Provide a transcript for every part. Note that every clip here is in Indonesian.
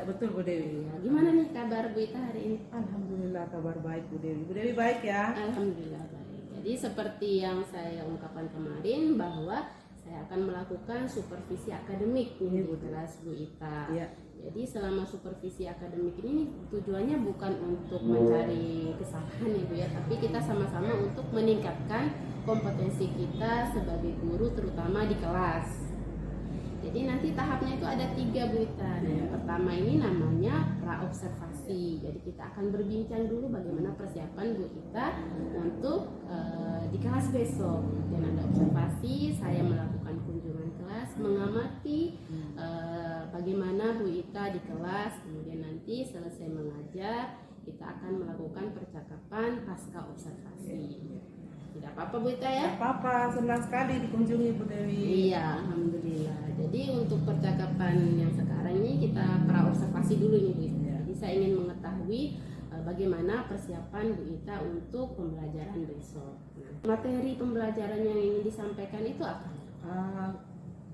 betul Bu Dewi. Ya, gimana nih kabar Bu Ita hari ini? Alhamdulillah kabar baik Bu Dewi. Bu Dewi baik ya? Alhamdulillah baik. Jadi seperti yang saya ungkapkan kemarin bahwa saya akan melakukan supervisi akademik nih di kelas Bu Ita. Iya. Jadi selama supervisi akademik ini tujuannya bukan untuk mencari kesalahan ya Bu ya, tapi kita sama-sama untuk meningkatkan kompetensi kita sebagai guru terutama di kelas. Jadi nanti tahapnya itu ada 3 Bu Ita. Nah, yang pertama ini namanya praobservasi. Jadi kita akan berbincang dulu bagaimana persiapan Bu Ita untuk di kelas besok. Dan ada observasi, saya melakukan kunjungan kelas, mengamati bagaimana Bu Ita di kelas. Kemudian nanti selesai mengajar, kita akan melakukan percakapan pasca observasi. Tidak apa-apa Bu Ita ya? Tidak apa-apa, senang sekali dikunjungi Bu Dewi. Iya, alhamdulillah. Jadi untuk percakapan yang sekarang ini kita praobservasi dulu nih Bu Ita. Jadi saya ingin mengetahui bagaimana persiapan Bu Ita untuk pembelajaran besok. Nah, materi pembelajaran yang ingin disampaikan itu apa?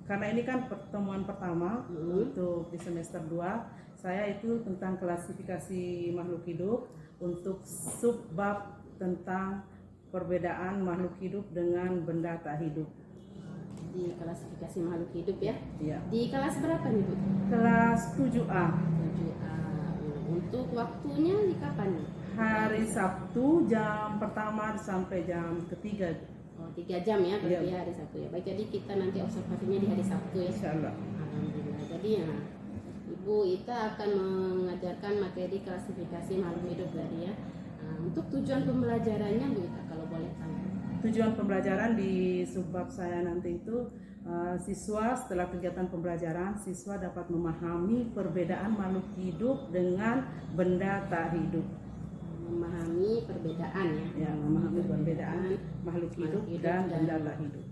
Karena ini kan pertemuan pertama untuk di semester 2, saya itu tentang klasifikasi makhluk hidup untuk subbab tentang perbedaan makhluk hidup dengan benda tak hidup. Di klasifikasi makhluk hidup ya? Iya. Di kelas berapa nih Bu? Kelas 7A. 7A. Untuk waktunya di kapan nih? Hari Sabtu jam pertama sampai jam ketiga. Oh, 3 jam ya berarti Iya. hari Sabtu ya. Baik, jadi kita nanti observasinya di hari Sabtu ya. Insyaallah. Alhamdulillah. Jadi ya Ibu Ita akan mengajarkan materi klasifikasi makhluk hidup tadi ya. Nah, untuk tujuan pembelajarannya Bu Ita kalau boleh tahu. Tujuan pembelajaran di subbab saya nanti itu siswa setelah kegiatan pembelajaran, siswa dapat memahami perbedaan makhluk hidup dengan benda tak hidup. Memahami perbedaan ya. Ya, memahami perbedaan makhluk hidup dan benda tak hidup.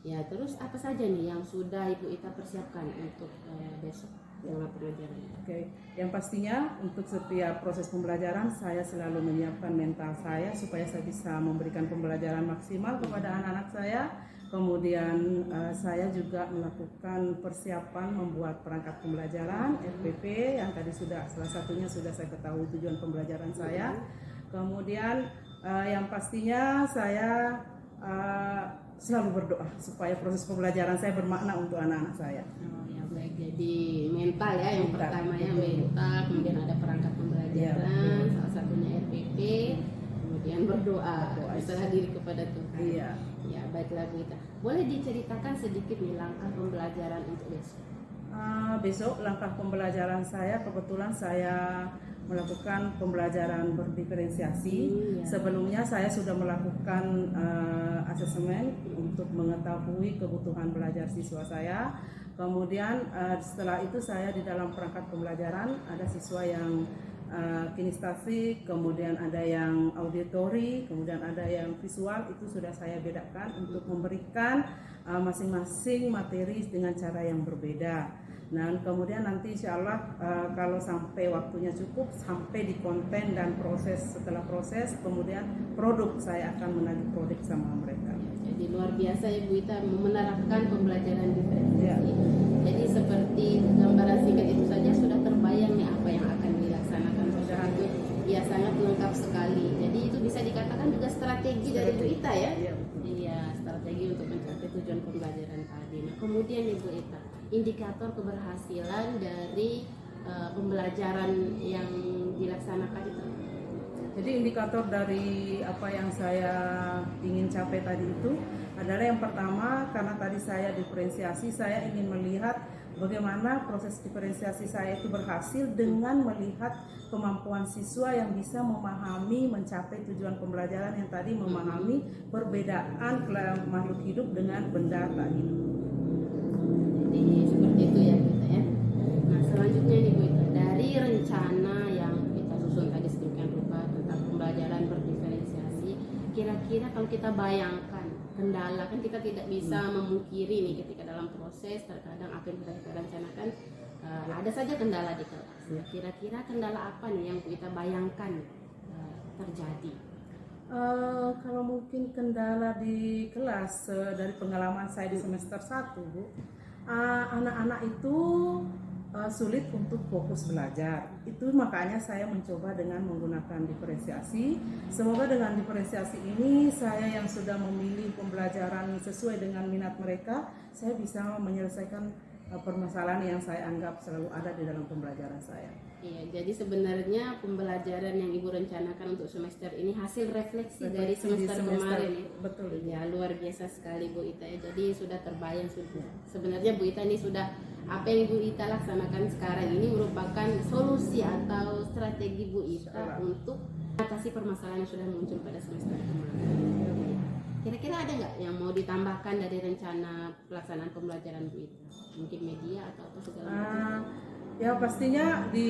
Ya, terus apa saja nih yang sudah Ibu Ita persiapkan untuk besok dalam pengajaran? Oke, yang pastinya untuk setiap proses pembelajaran saya selalu menyiapkan mental saya supaya saya bisa memberikan pembelajaran maksimal kepada anak-anak saya. Kemudian saya juga melakukan persiapan membuat perangkat pembelajaran FPP yang tadi salah satunya sudah saya ketahui tujuan pembelajaran saya. Kemudian yang pastinya saya selalu berdoa supaya proses pembelajaran saya bermakna untuk anak-anak saya. Oh ya baik, jadi mental ya yang pertama ya, mental, kemudian ada perangkat pembelajaran, salah satunya RPP, kemudian berdoa, berserah diri kepada Tuhan. Iya. Ya baiklah Bu Ita, boleh diceritakan sedikit nih langkah pembelajaran untuk besok? Besok langkah pembelajaran saya kebetulan saya melakukan pembelajaran berdiferensiasi. Sebelumnya saya sudah melakukan asesmen untuk mengetahui kebutuhan belajar siswa saya. Kemudian setelah itu saya di dalam perangkat pembelajaran ada siswa yang kinestasi, kemudian ada yang auditori, kemudian ada yang visual. Itu sudah saya bedakan untuk memberikan masing-masing materi dengan cara yang berbeda. Nah, kemudian nanti insya Allah kalau sampai waktunya cukup, sampai di konten dan proses, setelah proses, kemudian produk, saya akan menagih produk sama mereka. Jadi luar biasa Ibu Ita menerapkan pembelajaran diferensiasi. Jadi seperti gambaran singkat itu saja sudah terbayang nih apa yang akan dilaksanakan. Itu ya sangat lengkap sekali. Jadi itu bisa dikatakan juga strategi dari Bu Ita ya. Iya, strategi untuk mencapai tujuan pembelajaran tadi. Nah, kemudian Ibu Ita, indikator keberhasilan dari pembelajaran yang dilaksanakan itu. Jadi indikator dari apa yang saya ingin capai tadi itu adalah yang pertama, karena tadi saya diferensiasi, saya ingin melihat bagaimana proses diferensiasi saya itu berhasil dengan melihat kemampuan siswa yang bisa memahami, mencapai tujuan pembelajaran yang tadi memahami perbedaan makhluk hidup dengan benda tak hidup. Jadi seperti itu ya Bu Ita ya. Nah selanjutnya nih Bu Ita, dari rencana yang kita susun tadi sedemikian rupa tentang pembelajaran berdiferensiasi, kira-kira kalau kita bayangkan kendala, kan kita tidak bisa memungkiri nih ketika dalam proses terkadang apa yang kita rencanakan ada saja kendala di kelas. Kira-kira kendala apa nih yang kita bayangkan terjadi? Kalau mungkin kendala di kelas dari pengalaman saya di semester 1, Bu, anak-anak itu sulit untuk fokus belajar. Itu makanya saya mencoba dengan menggunakan diferensiasi. Semoga dengan diferensiasi ini saya yang sudah memilih pembelajaran sesuai dengan minat mereka, saya bisa menyelesaikan permasalahan yang saya anggap selalu ada di dalam pembelajaran saya. Iya, jadi sebenarnya pembelajaran yang Ibu rencanakan untuk semester ini hasil refleksi dari semester kemarin ya. Betul. Ya, luar biasa sekali Bu Ita ya. Jadi sudah terbayang sudah. Sebenarnya Bu Ita ini sudah apa yang Ibu Ita laksanakan sekarang ini merupakan solusi atau strategi Bu Ita untuk mengatasi permasalahan yang sudah muncul pada semester kemarin. Kira-kira ada nggak yang mau ditambahkan dari rencana pelaksanaan pembelajaran Bu Ita? Mungkin media atau apa segala macam? Ya pastinya di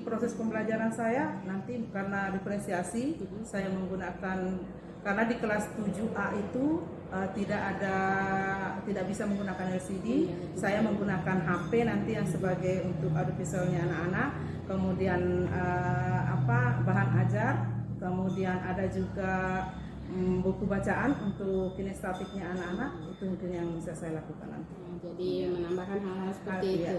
proses pembelajaran saya nanti karena diferensiasi saya menggunakan, karena di kelas 7A itu tidak bisa menggunakan LCD, saya menggunakan HP nanti yang sebagai untuk audiovisualnya anak-anak, kemudian bahan ajar, kemudian ada juga buku bacaan untuk kinestetiknya anak-anak, itu mungkin yang bisa saya lakukan nanti. Jadi menambahkan hal-hal seperti itu.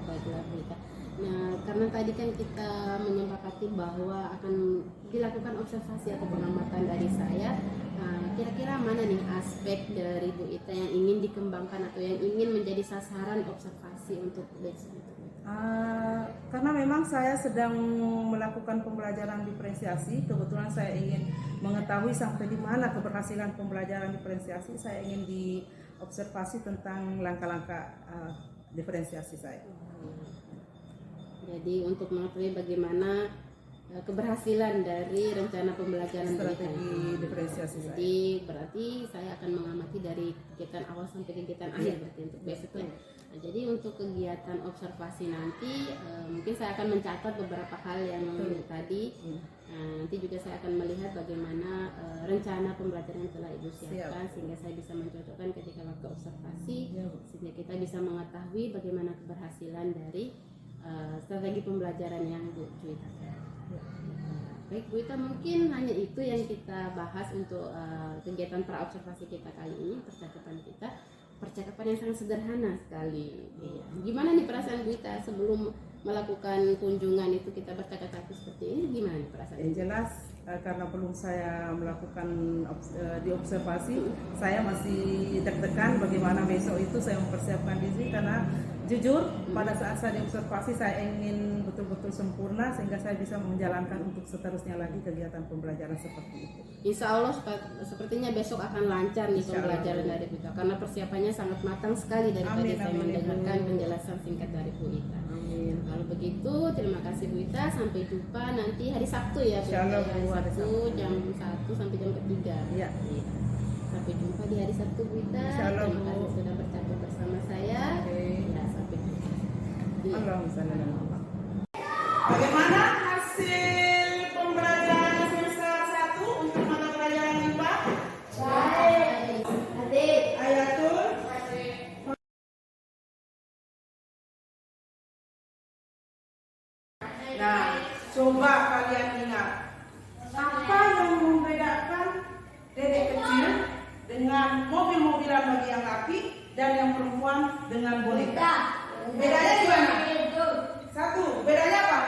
Baiklah Bu Ita. Nah, karena tadi kan kita menyepakati bahwa akan dilakukan observasi atau pengamatan dari saya, kira-kira mana nih aspek dari Bu Ita yang ingin dikembangkan atau yang ingin menjadi sasaran observasi untuk besok? Karena memang saya sedang melakukan pembelajaran diferensiasi, kebetulan saya ingin mengetahui sampai di mana keberhasilan pembelajaran diferensiasi, saya ingin diobservasi tentang langkah-langkah diferensiasi saya. Jadi untuk mengetahui bagaimana keberhasilan dari rencana pembelajaran strategi diferensiasi saya. Jadi berarti saya akan mengamati dari kegiatan awal sampai kegiatan akhir berarti untuk besoknya. Nah, jadi untuk kegiatan observasi nanti mungkin saya akan mencatat beberapa hal yang tadi. Nanti juga saya akan melihat bagaimana rencana pembelajaran yang telah Ibu siapkan sehingga saya bisa mencocokkan ketika waktu observasi sehingga kita bisa mengetahui bagaimana keberhasilan dari strategi pembelajaran yang Bu Ita. Baik Bu Ita, mungkin hanya itu yang kita bahas untuk kegiatan pra-observasi kita kali ini, percakapan yang sangat sederhana sekali. Gimana nih perasaan Bu Ita sebelum melakukan kunjungan itu kita bercakap-cakap seperti ini, gimana nih perasaan? Yang jelas karena belum saya melakukan diobservasi, saya masih deg-degan bagaimana besok itu saya mempersiapkan diri, karena jujur pada saat saya diobservasi saya ingin betul-betul sempurna sehingga saya bisa menjalankan untuk seterusnya lagi kegiatan pembelajaran seperti itu. Insya Allah sepertinya besok akan lancar nih pembelajaran dari Bu Ita karena persiapannya sangat matang sekali dari tadi saya mendengarkan penjelasan singkat dari Bu Ita. Kalau begitu terima kasih Bu Ita, sampai jumpa nanti hari Sabtu ya Bu Ita. Hari Sabtu jam 1 sampai jam 3. Ya. Sampai jumpa di hari Sabtu Bu Ita. Terima kasih sudah bercakap bersama saya. Ya, sampai jumpa. Bagaimana hasil pembelajaran semester 1 untuk mata pelajaran IPA? Baik. Adik. Ayatul. Nah, coba kalian ingat, apa yang membedakan dedek kecil dengan mobil-mobilan bagi yang laki dan yang perempuan dengan boneka? Bedanya di mana? Satu, bedanya apa?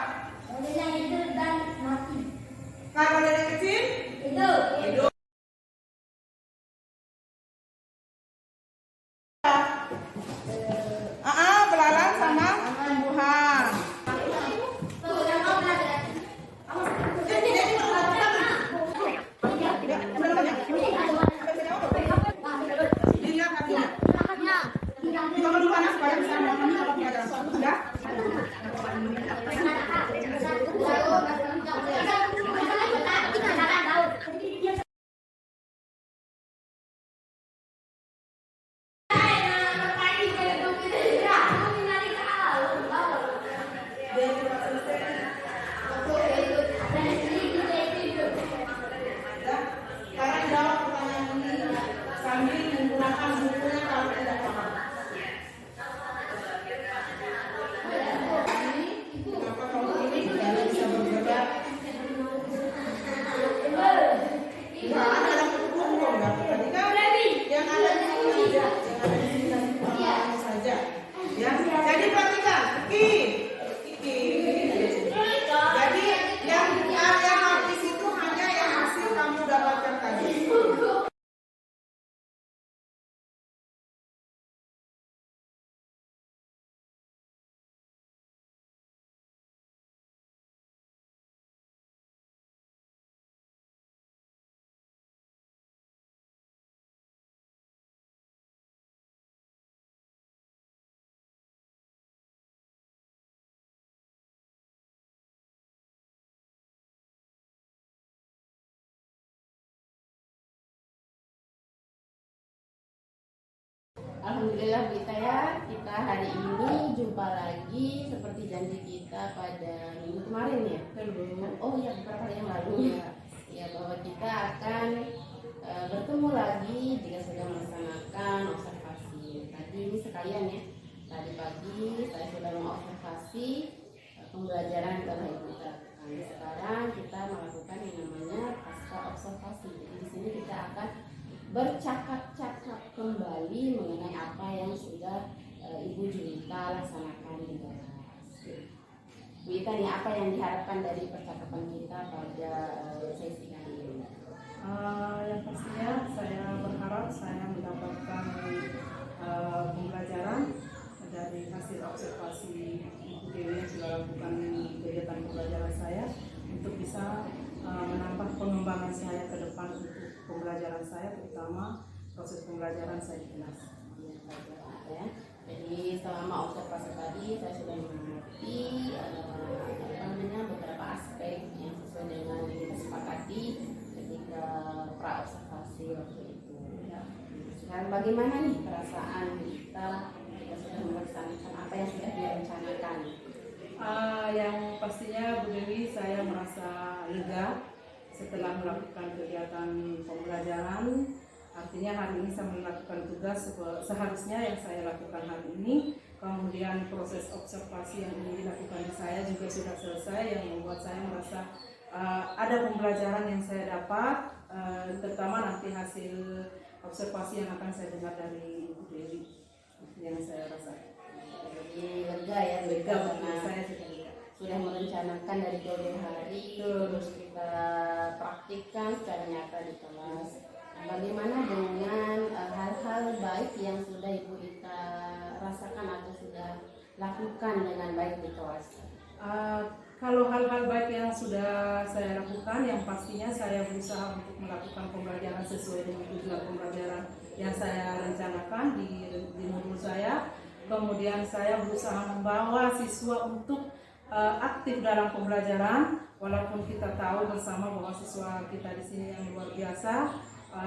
Bedanya hidup dan mati. Kalau dedek kecil, hidup. Belalang sama tumbuhan. Dilihat hatinya. Kita berdua supaya bisa memahami kalau pelajaran suatu sudah. Alhamdulillah Bu Ita ya, kita hari ini jumpa lagi seperti janji kita pada minggu kemarin ya. Oh iya, beberapa hari yang lalu ya. Ya, bahwa kita akan bertemu lagi jika sudah melaksanakan observasi. Tadi ini sekalian ya. Tadi pagi saya sudah mengobservasi pembelajaran telah Ibu Ita lakukan. Sekarang kita melakukan yang namanya pasca observasi. Jadi di sini kita akan bercakap-cakap kembali mengenai apa yang sudah Ibu Julita laksanakan di kelas. Bu Ita nih, apa yang diharapkan dari percakapan kita pada sesi kali ini? Yang pastinya saya berharap saya mendapatkan pembelajaran dari hasil observasi Ibu Dewi yang sudah lakukan kegiatan pembelajaran saya untuk bisa menambah pengembangan saya ke depan untuk pembelajaran saya, terutama proses pembelajaran saya di kelas. Ya. Jadi selama observasi tadi saya sudah mengerti beberapa aspek yang sesuai dengan yang kita sepakati ketika pra observasi waktu itu. Ya. Sekarang bagaimana nih perasaan kita ketika sudah melaksanakan apa yang sudah direncanakan? Yang pastinya Bu Dewi, saya merasa lega setelah melakukan kegiatan pembelajaran. Artinya hari ini saya melakukan tugas seharusnya yang saya lakukan hari ini. Kemudian proses observasi yang ingin dilakukan di saya juga sudah selesai, yang membuat saya merasa ada pembelajaran yang saya dapat, terutama nanti hasil observasi yang akan saya dengar dari Ibu Dewi yang saya rasakan. Jadi lega ya, Lega karena saya sudah merencanakan dari jauh hari, terus kita praktikkan secara nyata di kelas. Bagaimana dengan hal-hal baik yang sudah Ibu Ita rasakan atau sudah lakukan dengan baik di kelas? Kalau hal-hal baik yang sudah saya lakukan, yang pastinya saya berusaha untuk melakukan pembelajaran sesuai dengan tujuan pembelajaran yang saya rencanakan di modul saya. Kemudian saya berusaha membawa siswa untuk aktif dalam pembelajaran, walaupun kita tahu bersama bahwa siswa kita di sini yang luar biasa,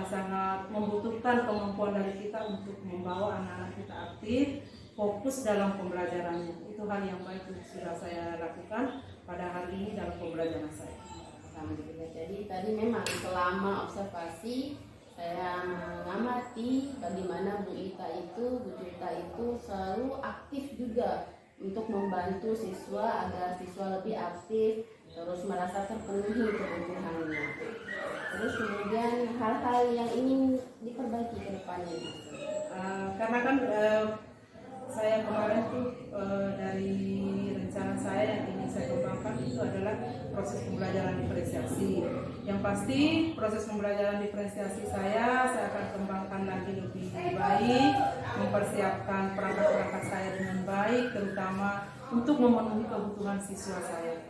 sangat membutuhkan kemampuan dari kita untuk membawa anak-anak kita aktif, fokus dalam pembelajarannya. Itu hal yang baik yang sudah saya lakukan pada hari ini dalam pembelajaran saya. Alhamdulillah. Jadi tadi memang selama observasi saya mengamati bagaimana Bu Julita itu selalu aktif juga untuk membantu siswa agar siswa lebih aktif, terus merasa terpenuhi kebutuhannya. Terus kemudian hal-hal yang ingin diperbaiki ke depannya. Karena kan saya kemarin tuh dari rencana saya yang ingin saya kembangkan itu adalah proses pembelajaran diferensiasi. Yang pasti proses pembelajaran diferensiasi saya akan kembangkan lagi lebih baik, mempersiapkan perangkat-perangkat saya dengan baik, terutama untuk memenuhi kebutuhan siswa saya.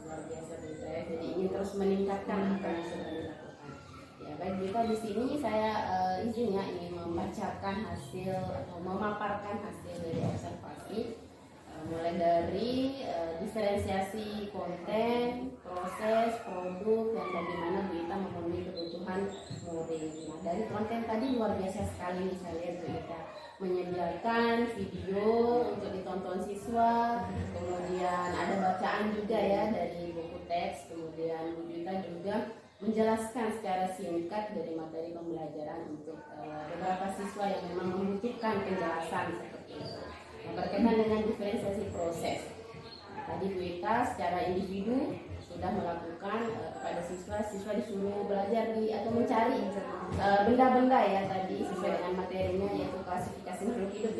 Luar biasa Bu Ita ya. Jadi ingin terus meningkatkan apa yang sudah dilakukan. Ya baik Bu Ita, di sini saya izin ya ingin membacakan hasil atau memaparkan hasil dari observasi. Mulai dari diferensiasi konten, proses, produk, dan bagaimana Bu Ita memenuhi kebutuhan murid. Nah, dari konten tadi luar biasa sekali nih saya lihat Bu Ita menyediakan video untuk ditonton siswa, kemudian ada bacaan juga ya dari buku teks, kemudian Bu Ita juga menjelaskan secara singkat dari materi pembelajaran untuk beberapa siswa yang memang membutuhkan penjelasan seperti itu. Berkaitan dengan diferensiasi proses, tadi Bu Ita secara individu sudah melakukan kepada siswa disuruh belajar atau mencari benda-benda ya tadi sesuai dengan materinya, yaitu klasifikasi makhluk hidup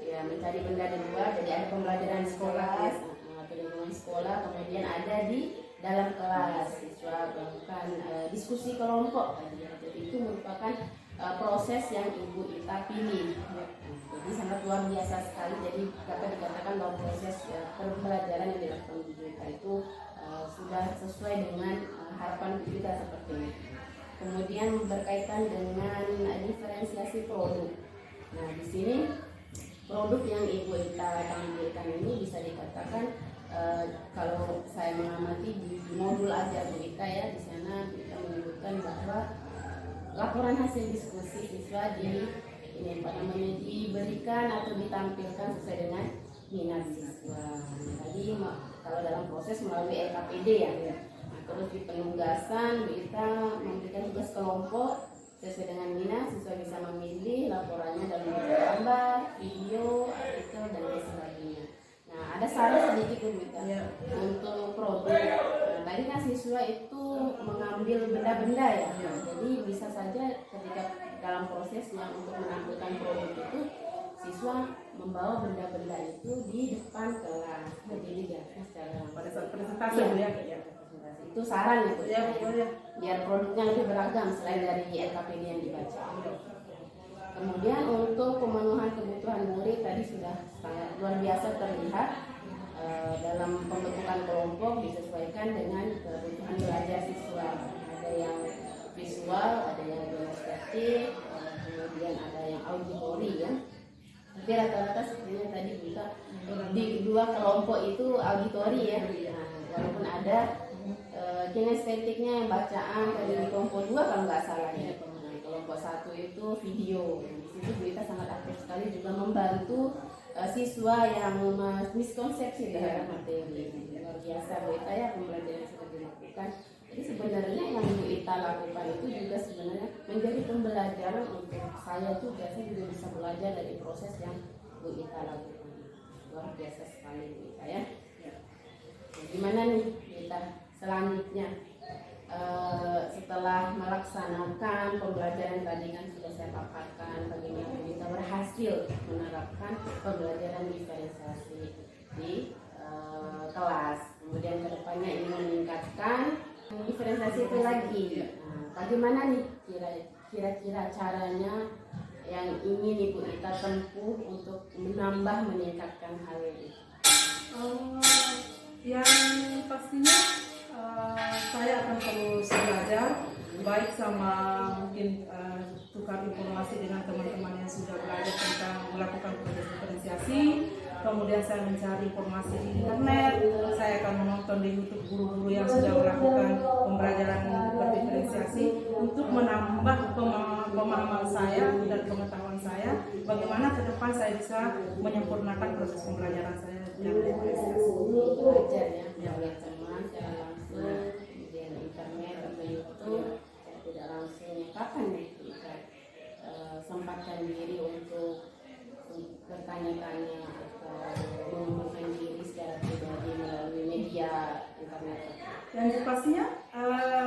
ya mencari benda di luar. Jadi ada pembelajaran di sekolah atau lingkungan sekolah, kemudian ada di dalam kelas siswa melakukan diskusi kelompok tadi. Jadi itu merupakan proses yang Ibu Ita pilih. Jadi sangat luar biasa sekali. Jadi dapat dikatakan bahwa proses pembelajaran yang dilakukan Bu Ita itu sudah sesuai dengan harapan Bu Ita seperti ini. Kemudian berkaitan dengan diferensiasi produk. Nah di sini produk yang Ibu Ita tampilkan ini bisa dikatakan kalau saya mengamati di modul ajar Bu Ita ya, di sana Bu Ita menyebutkan bahwa laporan hasil diskusi siswa di ini apa namanya diberikan atau ditampilkan sesuai dengan minat siswa. Tadi kalau dalam proses melalui LKPD ya. Nah, terus di penugasan kita memberikan tugas kelompok sesuai dengan minat, siswa bisa memilih laporannya dalam bentuk gambar, video, artikel dan lain sebagainya. Nah, ada saran sedikit Bu Ita untuk produk. Nah, tadi kan siswa itu mengambil benda-benda ya. Jadi bisa saja ketika dalam prosesnya untuk menampilkan produk itu siswa membawa benda-benda itu di depan kelas. Jadi dijelaskan secara Pada saat presentasi Iya. ya. Itu saran ya Bu. Ya, ya. Biar produknya lebih beragam selain dari LKPD yang dibaca. Kemudian untuk pemenuhan kebutuhan murid tadi sudah sangat luar biasa terlihat dalam pembentukan kelompok disesuaikan dengan kebutuhan belajar siswa. Ada yang visual, ada yang demonstratif, kemudian ada yang auditori ya. Tapi rata-rata sebenarnya tadi kita di kedua kelompok itu auditori ya. Nah, walaupun ada kinestetiknya yang bacaan tadi di kelompok 2 kalau nggak salah ya. Nah, kelompok 1 itu video. Di situ kita sangat aktif sekali juga membantu siswa yang miskonsepsi terhadap materi. Luar biasa Bu Ita ya pembelajaran yang sudah dilakukan. Jadi sebenarnya yang Bu Ita lakukan itu juga sebenarnya menjadi pembelajaran untuk saya juga. Saya juga bisa belajar dari proses yang Bu Ita lakukan. Luar biasa sekali Bu Ita ya. Nah, gimana nih Bu Ita selanjutnya setelah melaksanakan pembelajaran tadi kan sudah saya paparkan bagaimana kita berhasil menerapkan pembelajaran diferensiasi di kelas. Kemudian kedepannya ingin meningkatkan diferensiasi itu lagi. Nah, bagaimana nih kira-kira caranya yang ingin Ibu Ita tempuh untuk meningkatkan hal ini? Yang pastinya saya akan terus belajar baik sama mungkin tukar informasi dengan teman-teman yang sudah belajar tentang melakukan proses diferensiasi. Kemudian saya mencari informasi di internet, saya akan menonton di YouTube guru-guru yang sudah melakukan pembelajaran berdiferensiasi untuk menambah pemahaman saya dan pengetahuan saya bagaimana ke depan saya bisa menyempurnakan proses pembelajaran saya yang diferensiasi. Belajar ya, oleh teman secara langsung, kemudian internet atau YouTube secara tidak langsung. Kapan nih kita sempatkan diri untuk bertanya-tanya atau mengembangkan diri secara pribadi melalui media internet? Yang pastinya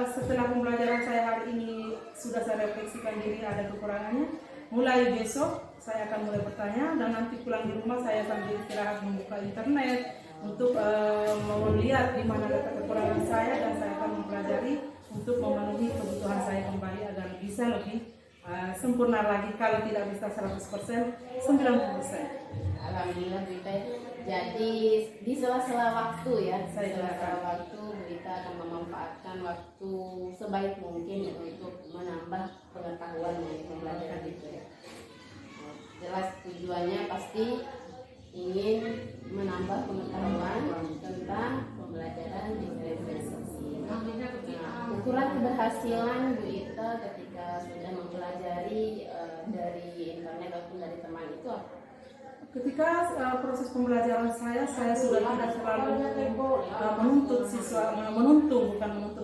setelah pembelajaran saya hari ini sudah saya refleksikan diri ada kekurangannya. Mulai besok saya akan mulai bertanya dan nanti pulang di rumah saya sambil istirahat membuka internet untuk melihat di mana letak kekurangan saya dan saya akan mempelajari untuk memenuhi kebutuhan saya kembali agar bisa lebih sempurna lagi, kalau tidak bisa 100%, 90%. Alhamdulillah Bu Ita, jadi di sela-sela waktu ya, sela-sela waktu Bu Ita akan memanfaatkan waktu sebaik mungkin untuk menambah pengetahuan dari pembelajaran itu ya. Jelas tujuannya pasti ingin menambah pengetahuan tentang pembelajaran diferensiasi. Nah, ukuran keberhasilan Bu Ita ketika sudah mempelajari dari internet ataupun dari teman itu apa? Ketika proses pembelajaran saya sudah tidak terlalu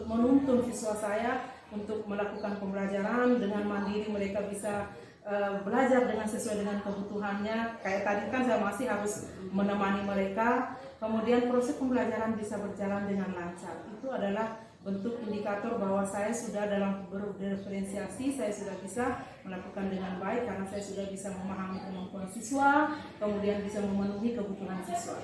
menuntun siswa saya untuk melakukan pembelajaran dengan mandiri. Mereka bisa belajar dengan sesuai dengan kebutuhannya. Kayak tadi kan saya masih harus menemani mereka. Kemudian proses pembelajaran bisa berjalan dengan lancar. Itu adalah bentuk indikator bahwa saya sudah dalam berdiferensiasi, saya sudah bisa melakukan dengan baik karena saya sudah bisa memahami kemampuan siswa, kemudian bisa memenuhi kebutuhan siswa.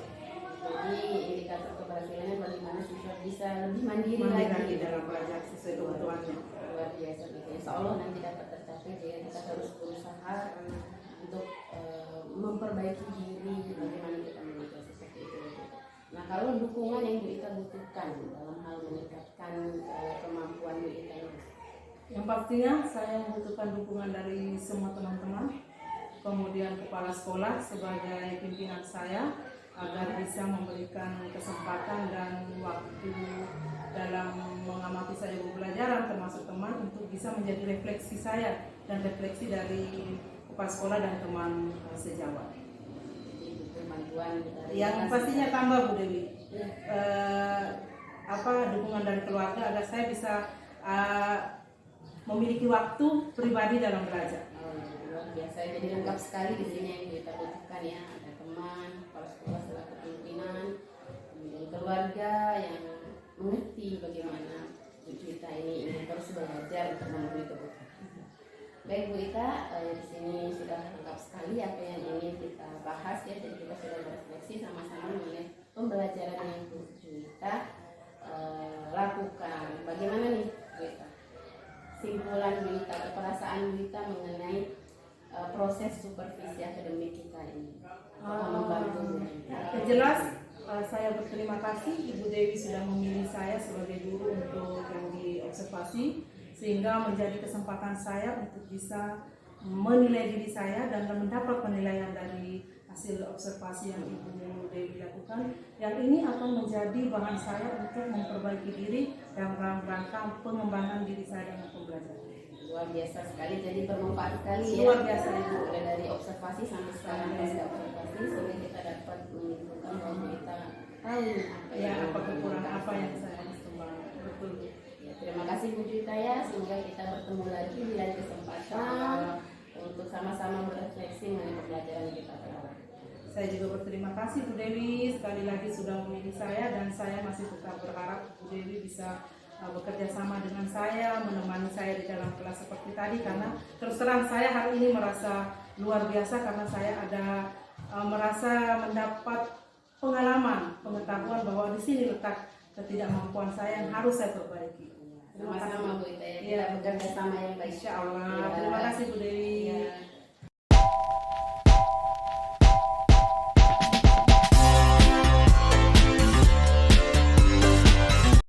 Jadi indikator keberhasilannya bagaimana siswa bisa lebih mandiri lagi dalam belajar sesuai kebutuhannya. Luar biasa gitu. Insya Allah nanti dapat tercapai. Jadi kita harus berusaha untuk memperbaiki diri bagaimana kita meningkatkan seperti itu. Nah, kalau dukungan yang Bu Ita butuhkan dalam hal meningkatkan kemampuan Bu Ita ini? Yang pastinya saya membutuhkan dukungan dari semua teman-teman, kemudian kepala sekolah sebagai pimpinan saya agar bisa memberikan kesempatan dan waktu dalam mengamati saya pembelajaran termasuk teman untuk bisa menjadi refleksi saya dan refleksi dari kepala sekolah dan teman sejawat. Jadi butuh bantuan dari Yang atas. pastinya tambah Bu Dewi, Ya. dukungan dari keluarga agar saya bisa memiliki waktu pribadi dalam belajar. Oh, luar biasa, jadi lengkap sekali di sini yang kita butuhkan ya. Ada teman, kepala sekolah selaku pimpinan, kemudian keluarga yang mengerti bagaimana cucu kita ini ingin terus belajar untuk memenuhi kebutuhan. Baik Bu Ita, di sini sudah lengkap sekali apa yang ingin kita bahas ya. Jadi kita sudah berefleksi sama-sama mengenai pembelajaran yang Bu Ita lakukan. Bagaimana nih Bu Ita? Simpulan Bu Ita, perasaan Bu Ita mengenai proses supervisi akademik kita ini. Apakah membantu Bu Ita? Jelas saya berterima kasih Ibu Dewi sudah memilih saya sebagai guru untuk yang diobservasi, sehingga menjadi kesempatan saya untuk bisa menilai diri saya dan mendapat penilaian dari hasil observasi yang Ibu Dewi lakukan. Yang ini akan menjadi bahan saya untuk memperbaiki diri dalam rangka pengembangan diri saya dalam pembelajaran. Luar biasa sekali, jadi bermanfaat sekali ya. Luar biasa Ibu. Mulai dari observasi sampai sekarang pasca observasi, sehingga kita dapat menyimpulkan bahwa kita tahu apa Ya, apa kekurangan apa yang saya harus kembangkan. Betul. Ya, terima kasih Bu Juita ya, sehingga kita bertemu lagi di lain kesempatan untuk sama-sama berefleksi mengenai pembelajaran kita telah. Saya juga berterima kasih Bu Dewi sekali lagi sudah memilih saya, dan saya masih tetap berharap Bu Dewi bisa bekerja sama dengan saya, menemani saya di dalam kelas seperti tadi, karena terus terang saya hari ini merasa luar biasa karena saya ada merasa mendapat pengalaman, pengetahuan bahwa di sini letak ketidakmampuan saya yang harus saya perbaiki. Sama-sama Bu Ita ya, Iya. kita bekerja sama yang baik. Insya Allah. Ya. Terima kasih Bu Dewi. Ya.